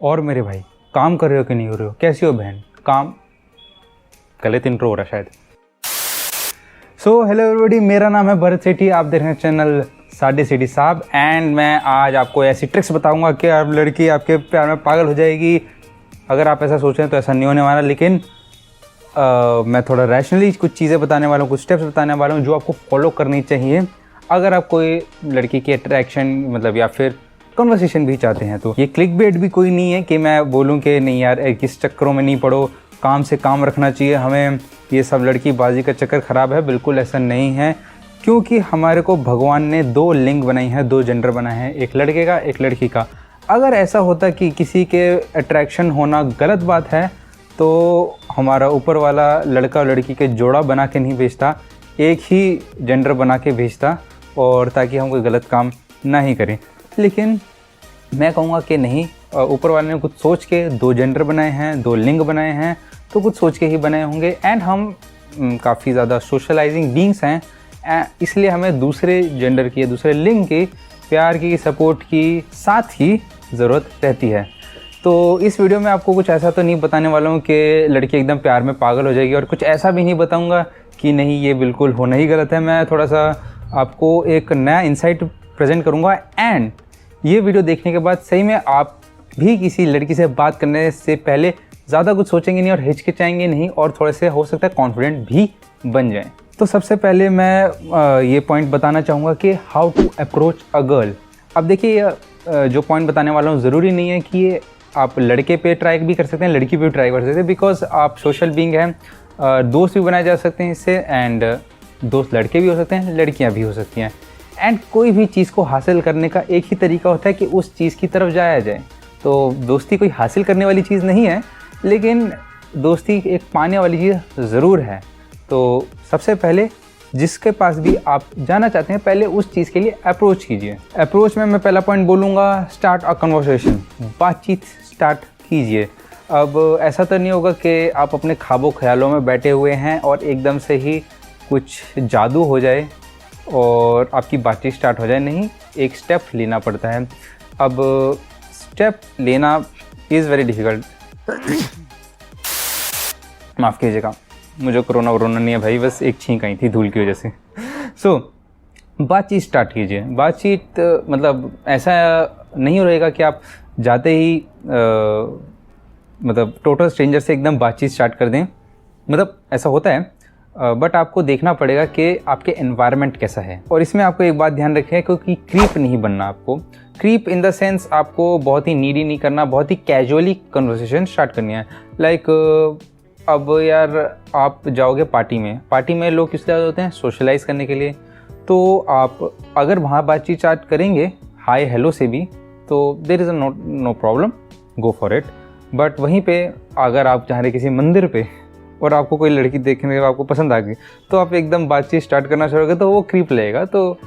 और मेरे भाई, काम कर रहे हो कि नहीं हो रहे हो? कैसी हो बहन? काम गलत इंट्रो हो रहा शायद। सो हेलो एवरीबॉडी, मेरा नाम है भरत सेठी, आप देख रहे हैं चैनल साडे सेठी साहब। एंड मैं आज आपको ऐसी ट्रिक्स बताऊंगा कि आप लड़की आपके प्यार में पागल हो जाएगी। अगर आप ऐसा सोचें तो ऐसा नहीं होने वाला, लेकिन मैं थोड़ा रैशनली कुछ चीज़ें बताने वाला हूँ, कुछ स्टेप्स बताने वाला हूँ जो आपको फॉलो करनी चाहिए अगर आप कोई लड़की की अट्रैक्शन मतलब या फिर कन्वर्सेशन भी चाहते हैं। तो ये क्लिक बेट भी कोई नहीं है कि मैं बोलूँ कि नहीं यार किस चक्करों में नहीं पड़ो, काम से काम रखना चाहिए हमें, ये सब लड़की बाजी का चक्कर ख़राब है। बिल्कुल ऐसा नहीं है, क्योंकि हमारे को भगवान ने दो लिंग बनाई हैं, दो जेंडर बनाए हैं, एक लड़के का एक लड़की का। अगर ऐसा होता कि किसी के अट्रैक्शन होना गलत बात है तो हमारा ऊपर वाला लड़का और लड़की के जोड़ा बना के नहीं भेजता, एक ही जेंडर बना के भेजता, और ताकि हम कोई गलत काम ना ही करें। लेकिन मैं कहूँगा कि नहीं, ऊपर वाले ने कुछ सोच के दो जेंडर बनाए हैं, दो लिंग बनाए हैं, तो कुछ सोच के ही बनाए होंगे। एंड हम काफ़ी ज़्यादा सोशलाइजिंग बींग्स हैं, इसलिए हमें दूसरे जेंडर की, दूसरे लिंग की प्यार की, सपोर्ट की साथ ही ज़रूरत रहती है। तो इस वीडियो में आपको कुछ ऐसा तो नहीं बताने वाला हूँ कि लड़की एकदम प्यार में पागल हो जाएगी, और कुछ ऐसा भी नहीं बताऊँगा कि नहीं ये बिल्कुल होना ही गलत है। मैं थोड़ा सा आपको एक नया इंसाइट प्रेजेंट करूँगा। एंड ये वीडियो देखने के बाद सही में आप भी किसी लड़की से बात करने से पहले ज़्यादा कुछ सोचेंगे नहीं और हिचकिचाएंगे नहीं, और थोड़े से हो सकता है कॉन्फिडेंट भी बन जाएं। तो सबसे पहले मैं ये पॉइंट बताना चाहूँगा कि how to approach a girl. अब देखिए, जो पॉइंट बताने वाला हूँ ज़रूरी नहीं है कि ये आप लड़के पे ट्राई भी कर सकते हैं, लड़की पे भी ट्राई कर सकते हैं, बिकॉज आप सोशल बीइंग हैं, दोस्त भी बनाए जा सकते हैं इससे। एंड दोस्त लड़के भी हो सकते हैं, लड़कियां भी हो सकती हैं। एंड कोई भी चीज़ को हासिल करने का एक ही तरीका होता है कि उस चीज़ की तरफ जाया जाए। तो दोस्ती कोई हासिल करने वाली चीज़ नहीं है, लेकिन दोस्ती एक पाने वाली चीज़ ज़रूर है। तो सबसे पहले जिसके पास भी आप जाना चाहते हैं, पहले उस चीज़ के लिए अप्रोच कीजिए। अप्रोच में मैं पहला पॉइंट बोलूँगा, स्टार्ट अ कन्वर्सेशन, बातचीत स्टार्ट कीजिए। अब ऐसा तो नहीं होगा कि आप अपने ख्वाबों ख्यालों में बैठे हुए हैं और एकदम से ही कुछ जादू हो जाए और आपकी बातचीत स्टार्ट हो जाए। नहीं, एक स्टेप लेना पड़ता है। अब स्टेप लेना इज़ वेरी डिफ़िकल्ट। माफ़ कीजिएगा, मुझे कोरोना नहीं है भाई, बस एक छींक आई थी धूल की वजह से। सो बातचीत स्टार्ट कीजिए। बातचीत मतलब ऐसा नहीं रहेगा कि आप जाते ही मतलब टोटल स्ट्रेंजर से एकदम बातचीत स्टार्ट कर दें, मतलब ऐसा होता है, बट आपको देखना पड़ेगा कि आपके एनवायरनमेंट कैसा है। और इसमें आपको एक बात ध्यान रखें, क्योंकि क्रीप नहीं बनना आपको। क्रीप इन द सेंस आपको बहुत ही नीडी नहीं करना, बहुत ही कैजुअली कन्वर्सेशन स्टार्ट करनी है। लाइक अब यार आप जाओगे पार्टी में लोग किस लिए होते हैं? सोशलाइज करने के लिए। तो आप अगर वहाँ बातचीत स्टार्ट करेंगे हाय हेलो से भी, तो there is no problem, go for it. But वहीं पे अगर आप जा रहे किसी मंदिर पे और आपको कोई लड़की देखने के आपको पसंद आ गई, तो आप एकदम बातचीत स्टार्ट करना शुरू करोगे तो वो क्रीप लगेगा। तो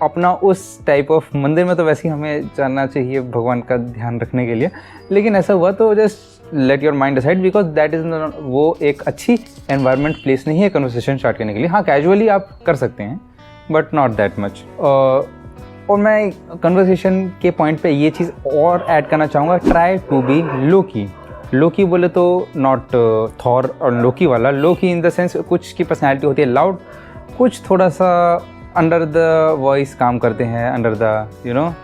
अपना उस टाइप ऑफ मंदिर में तो वैसे ही हमें जाना चाहिए भगवान का ध्यान रखने के लिए, लेकिन ऐसा हुआ तो just let your mind decide, because that is वो एक अच्छी एनवायरनमेंट प्लेस नहीं है कन्वर्सेशन स्टार्ट करने के लिए। हाँ, कैजुअली आप कर सकते हैं, बट नॉट दैट मच। और मैं कन्वर्सेशन के पॉइंट पे ये चीज़ और ऐड करना चाहूँगा, ट्राई टू बी लोकी। लोकी बोले तो नॉट थॉर और लोकी वाला, लोकी इन द सेंस कुछ की पर्सनैलिटी होती है लाउड, कुछ थोड़ा सा अंडर द वॉइस काम करते हैं, under the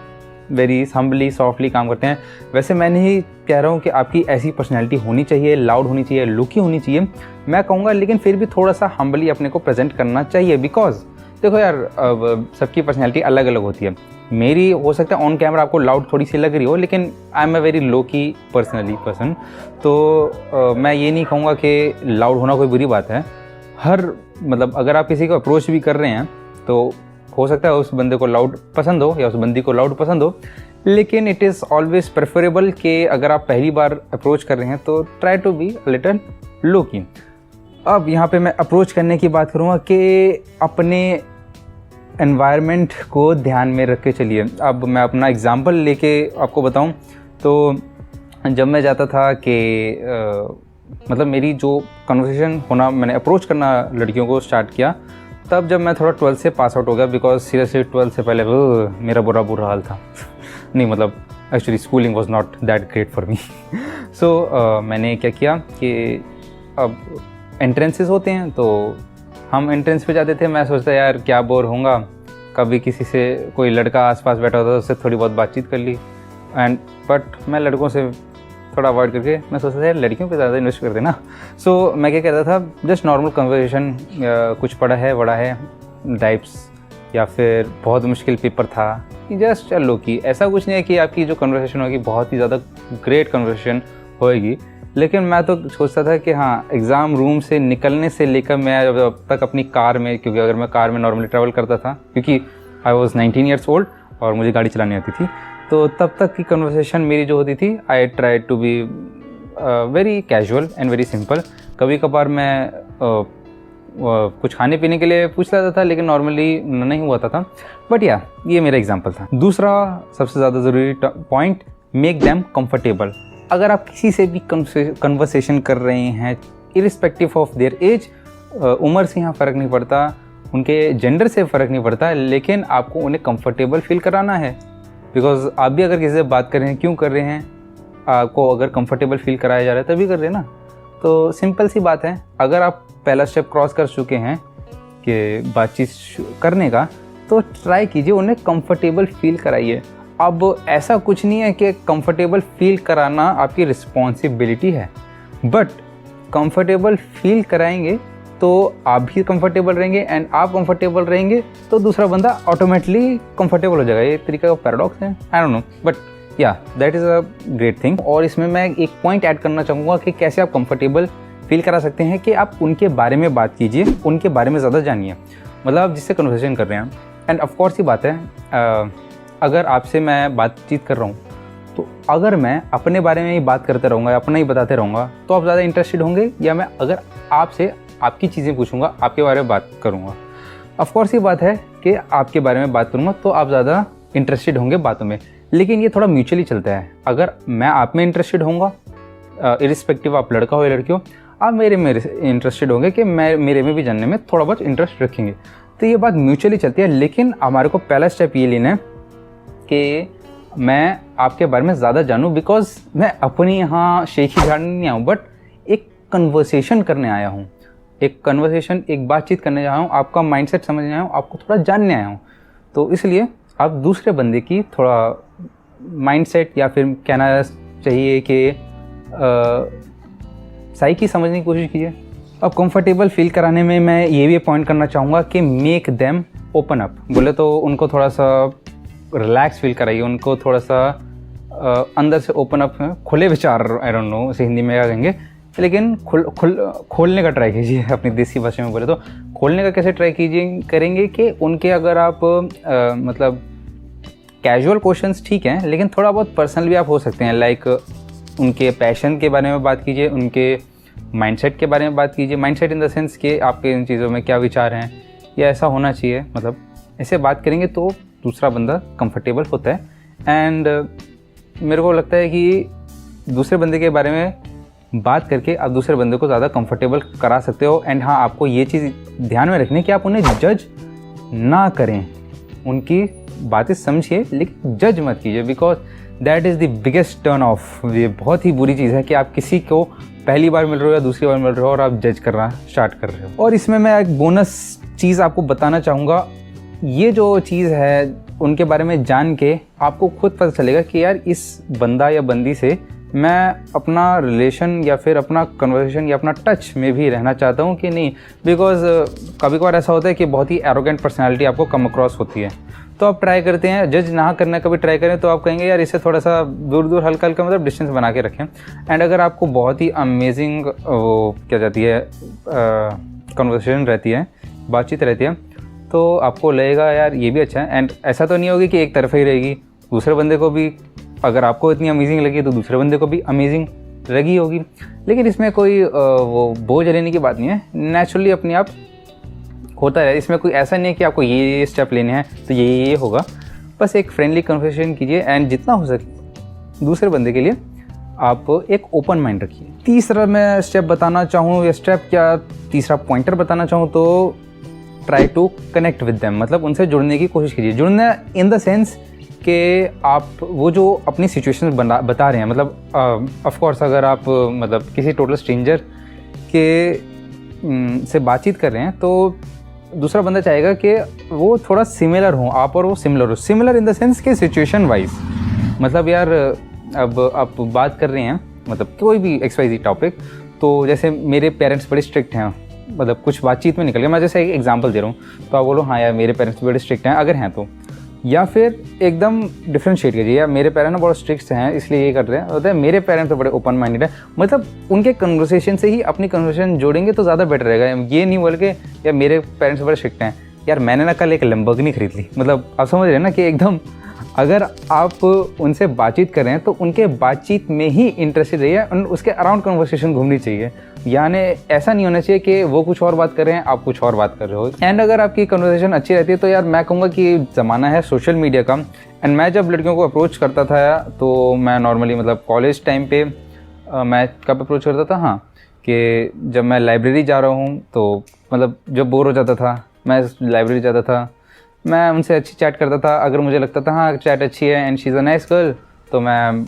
very humbly softly काम करते हैं। वैसे मैं नहीं कह रहा हूँ कि आपकी ऐसी पर्सनैलिटी होनी चाहिए, लाउड होनी चाहिए, लुकी होनी चाहिए, मैं कहूँगा, लेकिन फिर भी थोड़ा सा हम्बली अपने को प्रेजेंट करना चाहिए। बिकॉज देखो यार, अब सबकी पर्सनैलिटी अलग अलग होती है। मेरी हो सकता है ऑन कैमरा आपको लाउड थोड़ी सी लग रही हो, लेकिन I am a very Loki person. तो मैं ये नहीं कहूँगा कि लाउड होना कोई बुरी बात है। हर मतलब अगर आप किसी को अप्रोच भी कर रहे हैं तो हो सकता है उस बंदे को लाउड पसंद हो या उस बंदी को लाउड पसंद हो, लेकिन इट इज़ ऑलवेज प्रेफरेबल कि अगर आप पहली बार अप्रोच कर रहे हैं तो try to be a little low key. अब यहाँ पे मैं अप्रोच करने की बात करूँगा कि अपने एनवायरनमेंट को ध्यान में रख के चलिए। अब मैं अपना एग्जांपल लेके आपको बताऊँ तो जब मैं जाता था कि मतलब मेरी जो कन्वर्सेशन होना, मैंने अप्रोच करना लड़कियों को स्टार्ट किया, तब जब मैं थोड़ा 12th से पास आउट हो गया, बिकॉज सीरियसली 12th से पहले मेरा बुरा हाल था। नहीं मतलब actually schooling was not that great for me. So मैंने क्या किया कि अब एंट्रेंसेस होते हैं तो हम एंट्रेंस पे जाते थे। मैं सोचता यार क्या बोर होऊंगा, कभी किसी से कोई लड़का आसपास बैठा होता तो उससे थोड़ी बहुत बातचीत कर ली। बट मैं लड़कों से थोड़ा अवॉइड करके मैं सोचता था यार लड़कियों पे ज़्यादा इन्वेस्ट कर देना। सो मैं क्या कहता था, जस्ट नॉर्मल कन्वर्सेशन, कुछ पढ़ा है बड़ा है टाइप्स, या फिर बहुत मुश्किल पेपर था, जस्ट चलो कि ऐसा कुछ नहीं है कि आपकी जो कन्वर्सेशन होगी बहुत ही ज़्यादा ग्रेट कन्वर्सेशन होएगी। लेकिन मैं तो सोचता था कि हाँ, एग्ज़ाम रूम से निकलने से लेकर मैं अब तक अपनी कार में, क्योंकि अगर मैं कार में नॉर्मली ट्रैवल करता था, क्योंकि आई वॉज 19 ईयर्स ओल्ड और मुझे गाड़ी चलानी आती थी, तो तब तक की कन्वर्सेशन मेरी जो होती थी, I try to be very casual and very simple. कभी कभार मैं कुछ खाने पीने के लिए पूछ लेता था, लेकिन नॉर्मली नहीं हुआ था। बट या ये मेरा एग्जांपल था। दूसरा सबसे ज़्यादा ज़रूरी पॉइंट, मेक देम कंफर्टेबल। अगर आप किसी से भी कन्वर्सेशन कर रहे हैं, इरिस्पेक्टिव ऑफ देयर एज, उम्र से यहाँ फ़र्क नहीं पड़ता, उनके जेंडर से फ़र्क नहीं पड़ता, लेकिन आपको उन्हें कंफर्टेबल फील कराना है। बिकॉज आप भी अगर किसी से बात कर रहे हैं, क्यों कर रहे हैं, आपको अगर कंफर्टेबल फील कराया जा रहा है तभी कर रहे हैं ना। तो सिंपल सी बात है, अगर आप पहला स्टेप क्रॉस कर चुके हैं कि बातचीत करने का, तो ट्राई कीजिए उन्हें कंफर्टेबल फील कराइए। अब ऐसा कुछ नहीं है कि कंफर्टेबल फील कराना आपकी रिस्पॉन्सिबिलिटी है, बट कंफर्टेबल फील कराएंगे तो आप भी कंफर्टेबल रहेंगे, एंड आप कंफर्टेबल रहेंगे तो दूसरा बंदा ऑटोमेटिकली कंफर्टेबल हो जाएगा। ये तरीका का पैराडॉक्स है, आई डोंट नो, बट या that is a great thing. और इसमें मैं एक पॉइंट ऐड करना चाहूँगा कि कैसे आप कंफर्टेबल फील करा सकते हैं, कि आप उनके बारे में बात कीजिए, उनके बारे में ज़्यादा जानिए। मतलब आप जिससे कन्वर्सेशन कर रहे हैं, एंड ऑफकोर्स ही बात है, अगर आपसे मैं बातचीत कर रहा हूँ तो अगर मैं अपने बारे में ही बात करते रहूँगा, अपना ही बताते रहूँगा, तो आप ज़्यादा इंटरेस्टेड होंगे, या मैं अगर आपसे आपकी चीज़ें पूछूंगा, आपके बारे में बात करूँगा, ऑफकोर्स ये बात है कि आपके बारे में बात करूँगा तो आप ज़्यादा इंटरेस्टेड होंगे बातों में। लेकिन ये थोड़ा म्यूचुअली चलता है। अगर मैं आप में इंटरेस्टेड होऊंगा, इरिस्पेक्टिव आप लड़का हो या लड़की हो, आप मेरे में इंटरेस्टेड होंगे कि मैं मेरे में भी जानने में थोड़ा बहुत इंटरेस्ट रखेंगे। तो ये बात म्यूचुअली चलती है। लेकिन हमारे को पहला स्टेप ये लेना है कि मैं आपके बारे में ज़्यादा जानूँ, बिकॉज मैं अपनी यहाँ शेखी झाड़ने नहीं आया हूँ, बट एक कन्वर्सेशन करने आया हूँ, एक बातचीत करने आया हूँ, आपका माइंडसेट समझने आया हूँ, आपको थोड़ा जानने आया हूँ। तो इसलिए आप दूसरे बंदे की थोड़ा माइंडसेट, या फिर कहना चाहिए कि साइकी समझने की कोशिश कीजिए। अब कंफर्टेबल फील कराने में मैं ये भी पॉइंट करना चाहूँगा कि मेक देम ओपन अप। बोले तो उनको थोड़ा सा रिलैक्स फील कराइए, उनको थोड़ा सा अंदर से ओपन अप, खुले विचार, आई डोंट नो उसे हिंदी में क्या कहेंगे, लेकिन खोलने का ट्राई कीजिए। अपनी देसी भाषा में बोले तो खोलने का कैसे ट्राई करेंगे कि उनके, अगर आप मतलब कैजुअल क्वेश्चंस ठीक हैं, लेकिन थोड़ा बहुत पर्सनल भी आप हो सकते हैं। लाइक उनके पैशन के बारे में बात कीजिए, उनके माइंडसेट के बारे में बात कीजिए। माइंडसेट इन द सेंस कि आपके इन चीज़ों में क्या विचार हैं, या ऐसा होना चाहिए, मतलब ऐसे बात करेंगे तो दूसरा बंदा कंफर्टेबल होता है। एंड मेरे को लगता है कि दूसरे बंदे के बारे में बात करके आप दूसरे बंदे को ज़्यादा कंफर्टेबल करा सकते हो। एंड हाँ, आपको ये चीज़ ध्यान में रखनी है कि आप उन्हें जज ना करें, उनकी बातें समझिए लेकिन जज मत कीजिए, because that is the biggest turn off. ये बहुत ही बुरी चीज़ है कि आप किसी को पहली बार मिल रहे हो या दूसरी बार मिल रहे हो और आप जज करना स्टार्ट कर रहे हो। और इसमें मैं एक बोनस चीज़ आपको बताना चाहूँगा। ये जो चीज़ है, उनके बारे में जान के आपको खुद पता चलेगा कि यार इस बंदा या बंदी से मैं अपना रिलेशन या फिर अपना कन्वर्सेशन या अपना टच में भी रहना चाहता हूँ कि नहीं। बिकॉज कभी कभार ऐसा होता है कि बहुत ही एरोगेंट पर्सनालिटी आपको कम अक्रॉस होती है, तो आप ट्राई करते हैं जज ना करने का भी ट्राई करें, तो आप कहेंगे यार इससे थोड़ा सा दूर दूर हल्का हल्का मतलब डिस्टेंस बना के रखें। एंड अगर आपको बहुत ही अमेजिंग क्या जाती है कन्वर्सेशन रहती है, बातचीत रहती है, तो आपको लगेगा यार ये भी अच्छा है। एंड ऐसा तो नहीं होगी कि एक तरफा ही रहेगी, दूसरे बंदे को भी अगर आपको इतनी अमेजिंग लगी तो दूसरे बंदे को भी अमेजिंग लगी होगी। लेकिन इसमें कोई वो बोझ लेने की बात नहीं है, नेचुरली अपने आप होता है। इसमें कोई ऐसा नहीं है कि आपको ये स्टेप लेने हैं तो ये होगा। बस एक फ्रेंडली कन्वर्सेशन कीजिए एंड जितना हो सके दूसरे बंदे के लिए आप एक ओपन माइंड रखिए। तीसरा मैं स्टेप बताना चाहूँ, या स्टेप क्या तीसरा पॉइंटर बताना चाहूँ, तो try to connect with them, मतलब उनसे जुड़ने की कोशिश कीजिए। जुड़ना इन द सेंस कि आप वो जो अपनी सिचुएशन बता रहे हैं, मतलब ऑफ कोर्स अगर आप मतलब किसी टोटल स्ट्रेंजर के से बातचीत कर रहे हैं तो दूसरा बंदा चाहेगा कि वो थोड़ा सिमिलर हो, आप और वो सिमिलर हो, सिमिलर इन द सेंस कि सिचुएशन वाइज। मतलब यार अब आप बात कर रहे हैं मतलब कोई भी XYZ टॉपिक, तो जैसे मेरे पेरेंट्स बड़े स्ट्रिक्ट हैं, मतलब कुछ बातचीत में निकल गया, मैं जैसे एक एग्जांपल दे रहा हूँ तो आप बोलो हाँ यार मेरे पेरेंट्स बड़े स्ट्रिक्ट हैं अगर हैं तो, या फिर एकदम डिफरेंशिएट कीजिए या मेरे पेरेंट्स बहुत स्ट्रिक्ट हैं इसलिए ये कर रहे हैं, होता है मेरे पेरेंट्स तो बड़े ओपन माइंडेड है। मतलब उनके कन्वर्सेशन से ही अपनी कन्वर्सेशन जोड़ेंगे तो ज़्यादा बेटर रहेगा। ये नहीं बोल के यार मेरे पेरेंट्स बड़े स्ट्रिक्ट हैं, यार मैंने ना कल एक लैम्बोर्गिनी खरीद ली, मतलब आप समझ रहे हैं ना कि एकदम अगर आप उनसे बातचीत कर रहे हैं तो उनके बातचीत में ही इंटरेस्टेड रहिए, उसके अराउंड कन्वर्सेशन घूमनी चाहिए। यानी ऐसा नहीं होना चाहिए कि वो कुछ और बात कर रहे हैं आप कुछ और बात कर रहे हो। एंड अगर आपकी कन्वर्सेशन अच्छी रहती है तो यार मैं कहूँगा कि ज़माना है सोशल मीडिया का। एंड मैं जब लड़कियों को अप्रोच करता था तो मैं नॉर्मली मतलब कॉलेज टाइम पे मैं कब अप्रोच करता था, हाँ कि जब मैं लाइब्रेरी जा रहा हूँ तो मतलब जब बोर हो जाता था मैं लाइब्रेरी जाता था, मैं उनसे अच्छी चैट करता था। अगर मुझे लगता था हाँ चैट अच्छी है and she is a nice girl तो मैं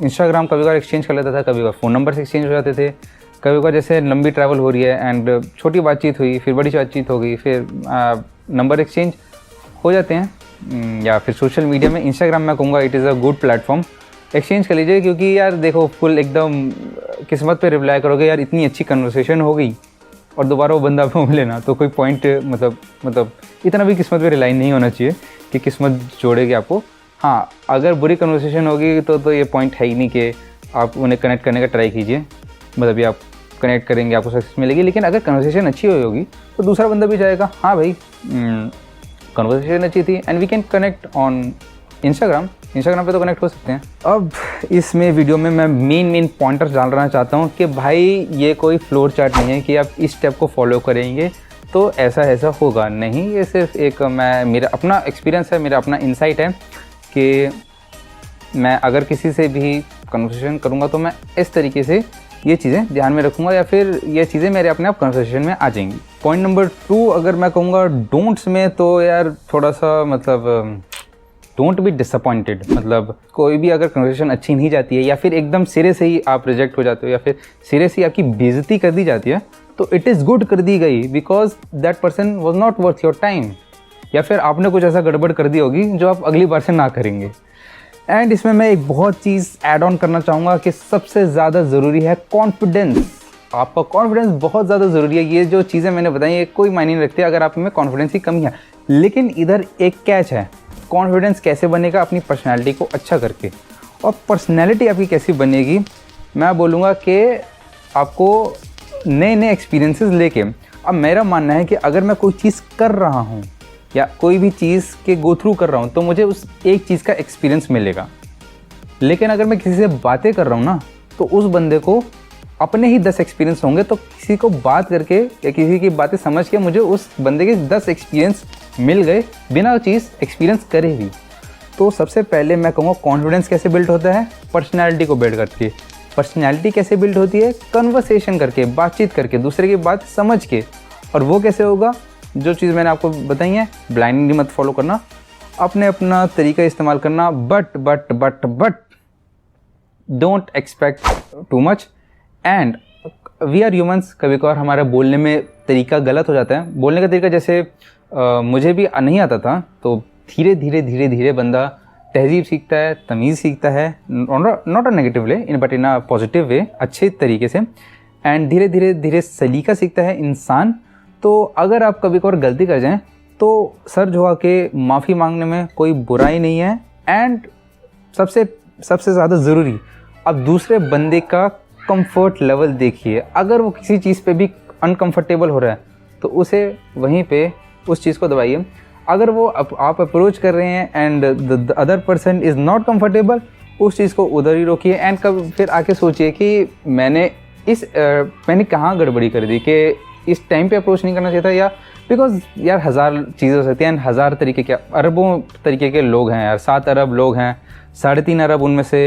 इंस्टाग्राम कभी बार एक्सचेंज कर लेता था, कभी बार फ़ोन नंबर से एक्सचेंज हो जाते थे, कभी बार जैसे लंबी ट्रैवल हो रही है एंड छोटी बातचीत हुई फिर बड़ी बातचीत हो गई फिर नंबर एक्सचेंज हो जाते हैं। या फिर सोशल मीडिया में इंस्टाग्राम मैं कहूँगा it is a good platform, exchange कर लीजिए क्योंकि यार देखो फुल एकदम किस्मत पे रिप्लाई करोगे यार इतनी अच्छी कन्वर्सेशन हो गई और दोबारा वो बंदा आपको मिले ना तो कोई पॉइंट मतलब इतना भी किस्मत पे रिलाई नहीं होना चाहिए कि किस्मत जोड़ेगी आपको। हाँ अगर बुरी कन्वर्सेशन होगी तो ये पॉइंट है ही नहीं कि आप उन्हें कनेक्ट करने का ट्राई कीजिए, मतलब ये आप कनेक्ट करेंगे आपको सक्सेस मिलेगी। लेकिन अगर कन्वर्सेशन अच्छी हुई होगी तो दूसरा बंदा भी जाएगा हाँ भाई कन्वर्सेशन अच्छी थी and we can connect on Instagram पे तो कनेक्ट हो सकते हैं। अब इसमें वीडियो में मैं मेन पॉइंटर्स डालना चाहता हूँ कि भाई ये कोई फ्लोर चार्ट नहीं है कि आप इस स्टेप को फॉलो करेंगे तो ऐसा होगा, नहीं। ये सिर्फ एक मेरा अपना एक्सपीरियंस है, मेरा अपना इंसाइट है कि मैं अगर किसी से भी कन्वर्सेशन करूँगा तो मैं इस तरीके से ये चीज़ें ध्यान में रखूँगा या फिर ये चीज़ें मेरे अपने आप कन्वर्सेशन में आ जाएंगी। पॉइंट नंबर 2 अगर मैं कहूँगा डोंट्स में तो यार थोड़ा सा मतलब डोंट बी डिसअपॉइंटेड। मतलब कोई भी अगर कन्वर्सेशन अच्छी नहीं जाती है या फिर एकदम सिरे से ही आप रिजेक्ट हो जाते हो या फिर सिरे से ही आपकी बेइज्जती कर दी जाती है तो इट इज़ गुड कर दी गई because that person was not worth your time, या फिर आपने कुछ ऐसा गड़बड़ कर दी होगी जो आप अगली बार से ना करेंगे। एंड इसमें मैं एक बहुत चीज़ ऐड ऑन करना चाहूँगा कि सबसे ज़्यादा ज़रूरी है कॉन्फिडेंस। आपका कॉन्फिडेंस बहुत ज़्यादा ज़रूरी है। ये जो चीज़ें मैंने बताई ये कोई मायने नहीं रखती अगर आप में कॉन्फिडेंस की कमी है। लेकिन इधर एक कैच है, कॉन्फिडेंस कैसे बनेगा? अपनी पर्सनैलिटी को अच्छा करके। और पर्सनैलिटी आपकी कैसी बनेगी? मैं बोलूँगा कि आपको नए नए एक्सपीरियंसेस लेके। अब मेरा मानना है कि अगर मैं कोई चीज़ कर रहा हूँ या कोई भी चीज़ के गो थ्रू कर रहा हूँ तो मुझे उस एक चीज़ का एक्सपीरियंस मिलेगा। लेकिन अगर मैं किसी से बातें कर रहा हूँ ना तो उस बंदे को अपने ही 10 एक्सपीरियंस होंगे, तो किसी को बात करके या किसी की बातें समझ के मुझे उस बंदे के 10 एक्सपीरियंस मिल गए बिना चीज़ एक्सपीरियंस करे भी। तो सबसे पहले मैं कहूँगा कॉन्फिडेंस कैसे बिल्ड होता है? पर्सनैलिटी को बिल्ड करके। पर्सनैलिटी कैसे बिल्ड होती है? कन्वर्सेशन करके, बातचीत करके, दूसरे की बात समझ के। और वो कैसे होगा? जो चीज़ मैंने आपको बताई है, ब्लाइंडली मत फॉलो करना, अपने अपना तरीका इस्तेमाल करना, but don't expect too much. And we are humans, कभी कभार हमारा बोलने में तरीका गलत हो जाता है। बोलने का तरीका जैसे मुझे भी नहीं आता था, तो धीरे धीरे बंदा तहजीब सीखता है, तमीज़ सीखता है, not a negative way but in a positive way, अच्छे तरीके से। एंड धीरे धीरे सलीका सीखता है इंसान। तो अगर आप कभी कभार गलती कर जाएं तो सर झुका के माफ़ी मांगने में कोई बुराई नहीं है। एंड सबसे ज़्यादा ज़रूरी, अब दूसरे बंदे का कंफर्ट लेवल देखिए। अगर वो किसी चीज़ पे भी अनकंफर्टेबल हो रहा है तो उसे वहीं पे उस चीज़ को दबाइए। अगर वो आप अप्रोच कर रहे हैं and the other person is not comfortable, उस चीज़ को उधर ही रोकिए। एंड कब फिर आके सोचिए कि मैंने कहाँ गड़बड़ी कर दी कि इस टाइम पे अप्रोच नहीं करना चाहिए था। या बिकॉज यार 1000 चीज़ें हो सकती हैं, 1000 तरीके के, अरबों तरीके के लोग हैं यार। 7 अरब लोग हैं, 3.5 अरब उनमें से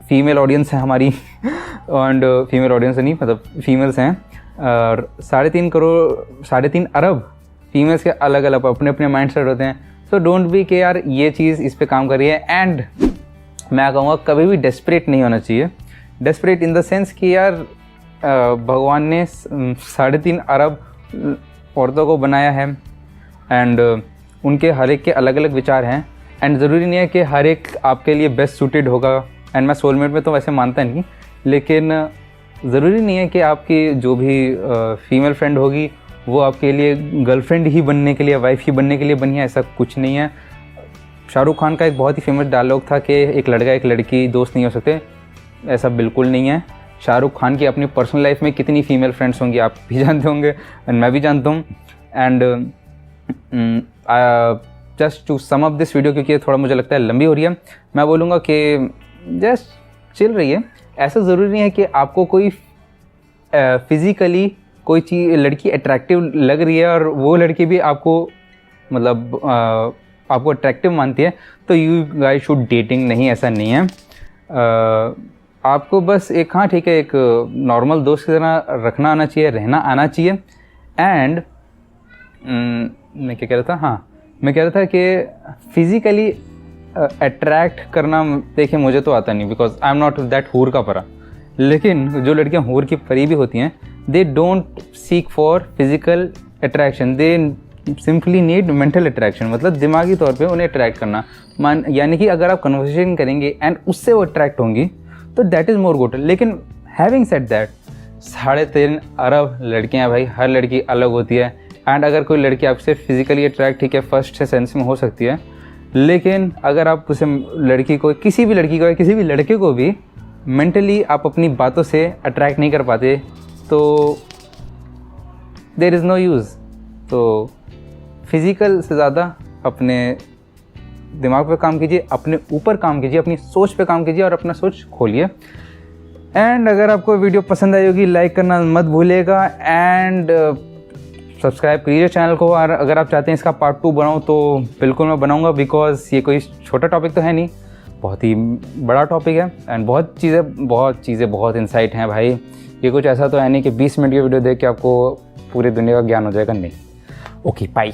फीमेल ऑडियंस है हमारी एंड फीमेल ऑडियंस नहीं, मतलब फीमेल्स हैं। और 3.5 अरब फीमेल्स के अलग अलग अपने अपने माइंड सेट होते हैं। सो डोंट बी के यार ये चीज़ इस पे काम करिए। एंड मैं कहूँगा कभी भी डेस्परेट नहीं होना चाहिए। डेस्परेट इन द सेंस कि यार भगवान ने 3.5 अरब औरतों को बनाया है एंड उनके हर एक के अलग अलग विचार हैं एंड ज़रूरी नहीं है कि हर एक आपके लिए बेस्ट सूटेड होगा। एंड मैं सोलमेट में तो वैसे मानता नहीं, लेकिन ज़रूरी नहीं है कि आपकी जो भी फीमेल फ्रेंड होगी वो आपके लिए गर्लफ्रेंड ही बनने के लिए, वाइफ ही बनने के लिए बनी है, ऐसा कुछ नहीं है। शाहरुख खान का एक बहुत ही फेमस डायलॉग था कि एक लड़का एक लड़की दोस्त नहीं हो सकते, ऐसा बिल्कुल नहीं है। शाहरुख खान की अपनी पर्सनल लाइफ में कितनी फीमेल फ्रेंड्स होंगी आप भी जानते होंगे एंड मैं भी जानता हूँ। And just to sum up this video, क्योंकि थोड़ा मुझे लगता है लंबी हो रही है, मैं बोलूँगा कि जस्ट चिल रही है। ऐसा ज़रूरी नहीं है कि आपको कोई फिज़िकली कोई चीज़ लड़की अट्रैक्टिव लग रही है और वो लड़की भी आपको मतलब आपको अट्रैक्टिव मानती है तो यू गाइस शुड डेटिंग। नहीं, ऐसा नहीं है। आपको बस एक, हाँ ठीक है, एक नॉर्मल दोस्त की तरह रखना आना चाहिए, रहना आना चाहिए। एंड मैं क्या कह रहा था, हाँ मैं कह रहा था कि फिज़िकली अट्रैक्ट करना, देखिए मुझे तो आता नहीं because I am not that हूर का परा। लेकिन जो लड़कियां हूर की परी भी होती हैं, they don't seek for physical attraction, they simply need mental attraction, मतलब दिमागी तौर पे उन्हें अट्रैक्ट करना। यानी कि अगर आप कन्वर्सेशन करेंगे एंड उससे वो अट्रैक्ट होंगी तो दैट इज़ मोर गुड। लेकिन हैविंग सेड दैट, 3.5 अरब लड़कियां भाई, हर लड़की अलग होती है। एंड अगर कोई लड़की आपसे फिजिकली अट्रैक्ट, ठीक है, फर्स्ट सेंस में हो सकती है, लेकिन अगर आप उसे लड़की को, किसी भी लड़की को या किसी भी लड़के को भी मेंटली आप अपनी बातों से अट्रैक्ट नहीं कर पाते तो देयर इज़ नो यूज़। तो फिज़िकल से ज़्यादा अपने दिमाग पे काम कीजिए, अपने ऊपर काम कीजिए, अपनी सोच पे काम कीजिए और अपना सोच खोलिए। एंड अगर आपको वीडियो पसंद आई होगी लाइक करना मत भूलिएगा एंड सब्सक्राइब करिए चैनल को। और अगर आप चाहते हैं इसका पार्ट 2 बनाऊँ तो बिल्कुल मैं बनाऊँगा, बिकॉज ये कोई छोटा टॉपिक तो है नहीं, बहुत ही बड़ा टॉपिक है एंड बहुत चीज़ें बहुत इंसाइट हैं भाई। ये कुछ ऐसा तो है नहीं कि 20 मिनट की वीडियो देख के आपको पूरी दुनिया का ज्ञान हो जाएगा, नहीं। Okay bye.